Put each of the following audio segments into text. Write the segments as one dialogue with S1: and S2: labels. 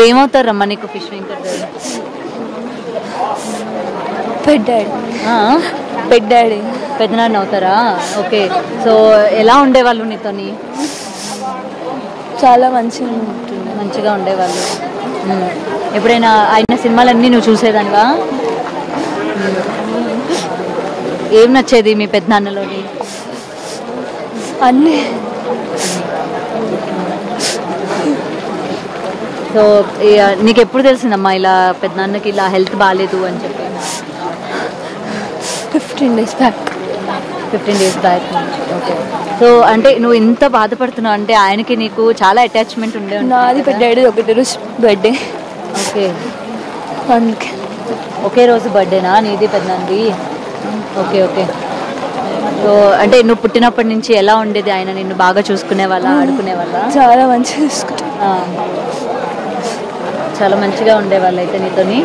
S1: ఏమవుతారమ్మా నీకు ఫిష్ వెంకట్ గారు?
S2: పెద్దాడి
S1: పెద్దనాన్న అవుతారా? ఓకే. సో ఎలా ఉండేవాళ్ళు నీతోని?
S2: చాలా
S1: మంచిగా ఉండేవాళ్ళు. ఎప్పుడైనా ఆయన సినిమాలన్నీ నువ్వు చూసేదానివా? ఏం నచ్చేది మీ పెద్దనాన్నలోని?
S2: అన్నీ.
S1: సో నీకు ఎప్పుడు తెలిసిందమ్మా ఇలా పెద్దనాన్నకి ఇలా హెల్త్ బాగాలేదు అని చెప్పి?
S2: 15 days back.
S1: 15 days back. Okay. So అంటే నువ్వు ఇంత బాధపడుతున్నావు అంటే ఆయనకి నీకు చాలా అటాచ్మెంట్ ఉండే?
S2: నాది పెద్దాడి ఒకటే రోజు బర్త్డే.
S1: ఓకే.
S2: అందుకే
S1: ఒకే రోజు బర్త్డేనా నీది పెద్దనాన్నది? Okay okay. సో అంటే నువ్వు పుట్టినప్పటి నుంచి ఎలా ఉండేది? ఆయన నిన్ను బాగా చూసుకునే వాళ్ళ, ఆడుకునే వాళ్ళ?
S2: చాలా మంచిగా చూసుకుంటా.
S1: చాలా మంచిగా ఉండేవాళ్ళు అయితే నీతోని.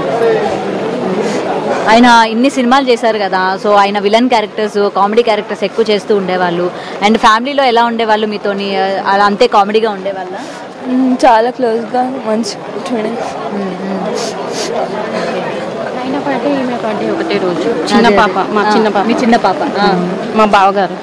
S1: ఆయన ఇన్ని సినిమాలు చేశారు కదా, సో ఆయన విలన్ క్యారెక్టర్స్, కామెడీ క్యారెక్టర్స్ ఎక్కువ చేస్తూ ఉండేవాళ్ళు. అండ్ ఫ్యామిలీలో ఎలా ఉండేవాళ్ళు మీతోని? అలా అంతే కామెడీగా ఉండేవాళ్ళ?
S2: చాలా క్లోజ్గా మంచి.
S3: ఆయన బర్త్డే ఈమె బర్త్డే ఒకటే రోజు. చిన్న పాప, మా చిన్న పాప.
S1: మీ చిన్న పాప?
S3: మా బావగారు.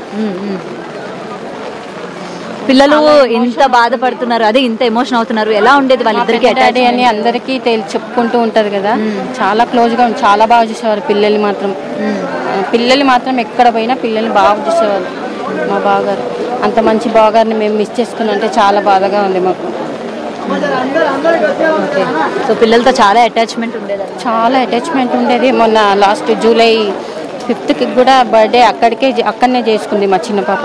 S1: పిల్లలు ఇంత బాధపడుతున్నారు, అదే ఇంత ఎమోషన్ అవుతున్నారు, ఎలా ఉండేది వాళ్ళిద్దరికి?
S3: డాడీ అని అందరికీ చెప్పుకుంటూ ఉంటారు కదా, చాలా క్లోజ్గా చాలా బాగా చూసేవారు. పిల్లలు మాత్రం ఎక్కడ పోయినా పిల్లల్ని బాగా చూసేవారు మా బావగారు. అంత మంచి బావగారిని మేము మిస్ చేసుకున్నాం అంటే చాలా బాధగా ఉంది మాకు.
S1: సో పిల్లలతో చాలా అటాచ్మెంట్ ఉండేది?
S3: చాలా అటాచ్మెంట్ ఉండేది. మొన్న లాస్ట్ July 5th కూడా బర్త్డే అక్కడనే చేసుకుంది మా చిన్న పాప.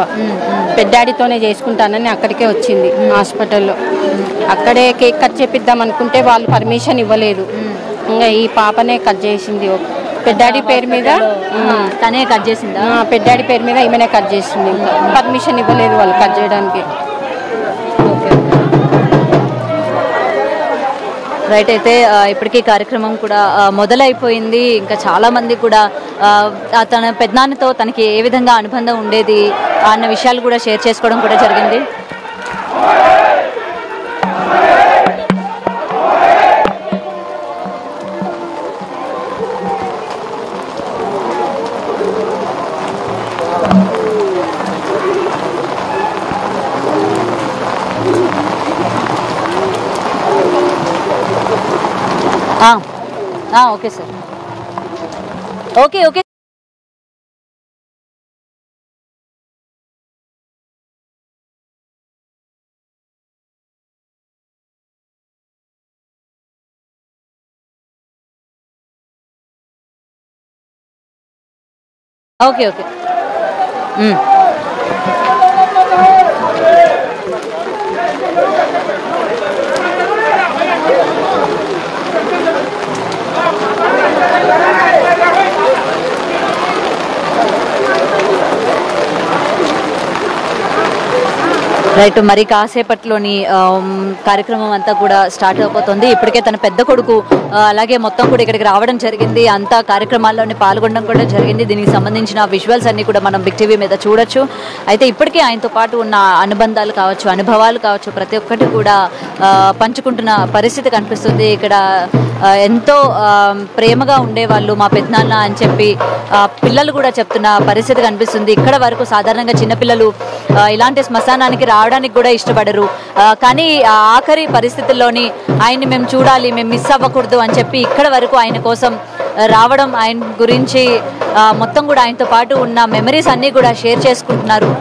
S3: పెద్దాడితోనే చేసుకుంటానని అక్కడికే వచ్చింది హాస్పిటల్లో. అక్కడే కేక్ కట్ చేపిద్దాం అనుకుంటే వాళ్ళు పర్మిషన్ ఇవ్వలేదు. ఇంకా ఈ పాపనే కట్ చేసింది. పెద్దాడి పేరు మీద
S1: తనే కట్ చేసిందా?
S3: పెద్దాడి పేరు మీద ఈమెనే కట్ చేసింది. ఇంకా పర్మిషన్ ఇవ్వలేదు వాళ్ళు కట్ చేయడానికి.
S1: రైట్. అయితే ఇప్పటికీ కార్యక్రమం కూడా మొదలైపోయింది. ఇంకా చాలామంది కూడా తన పెద్దనాన్నతో తనకి ఏ విధంగా అనుబంధం ఉండేది అన్న విషయాలు కూడా షేర్ చేసుకోవడం కూడా జరిగింది. Okay sir. Okay okay. Okay okay. Right. మరి కాసేపట్లోని కార్యక్రమం అంతా కూడా స్టార్ట్ అయిపోతుంది. ఇప్పటికే తన పెద్ద కొడుకు అలాగే మొత్తం కూడా ఇక్కడికి రావడం జరిగింది. అంతా కార్యక్రమాల్లోని పాల్గొనడం కూడా జరిగింది. దీనికి సంబంధించిన విజువల్స్ అన్ని కూడా మనం బిగ్ టీవీ మీద చూడొచ్చు. అయితే ఇప్పటికే ఆయనతో పాటు ఉన్న అనుబంధాలు కావచ్చు, అనుభవాలు కావచ్చు, ప్రతి ఒక్కటి కూడా పంచుకుంటున్న పరిస్థితి కనిపిస్తుంది. ఇక్కడ ఎంతో ప్రేమగా ఉండేవాళ్ళు మా పెద్దనాన్న అని చెప్పి పిల్లలు కూడా చెప్తున్న పరిస్థితి కనిపిస్తుంది. ఇక్కడ వరకు సాధారణంగా చిన్నపిల్లలు ఇలాంటి శ్మశానానికి రావడానికి కూడా ఇష్టపడరు. కానీ ఆఖరి పరిస్థితుల్లోని ఆయన్ని మేము చూడాలి, మేము మిస్ అవ్వకూడదు అని చెప్పి ఇక్కడ వరకు ఆయన కోసం రావడం, ఆయన గురించి మొత్తం కూడా ఆయనతో పాటు ఉన్న మెమరీస్ అన్నీ కూడా షేర్ చేసుకుంటున్నారు.